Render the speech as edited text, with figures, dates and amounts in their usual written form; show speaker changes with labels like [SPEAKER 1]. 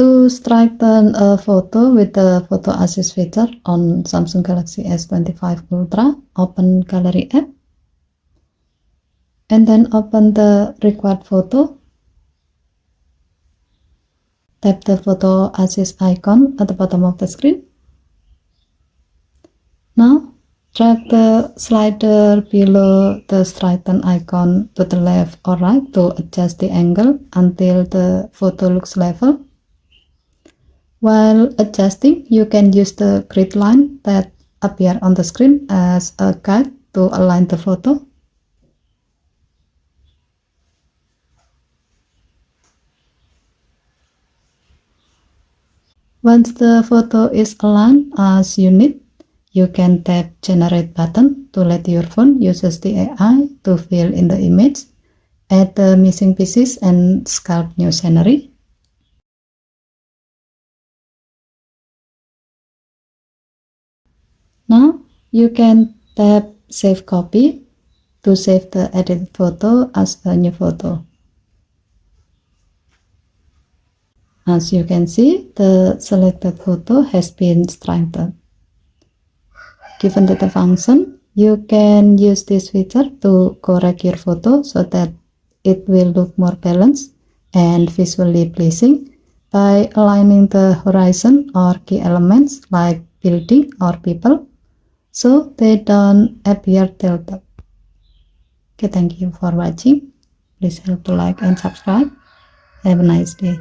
[SPEAKER 1] To straighten a photo with the photo assist feature on Samsung Galaxy S25 Ultra, open Gallery app and then open the required photo. Tap the photo assist icon at the bottom of the screen. Now drag the slider below the straighten icon to the left or right to adjust the angle until the photo looks level. While adjusting, you can use the grid line that appear on the screen as a guide to align the photo. Once the photo is aligned as you need, you can tap Generate button to let your phone uses the AI to fill in the image, add the missing pieces, and sculpt new scenery. Now you can tap Save Copy to save the edited photo as a new photo. As you can see, the selected photo has been straightened. Given the function, you can use this feature to correct your photo so that it will look more balanced and visually pleasing by aligning the horizon or key elements like building or people so they don't appear tilted. Okay, thank you for watching. Please help to like and subscribe. Have a nice day.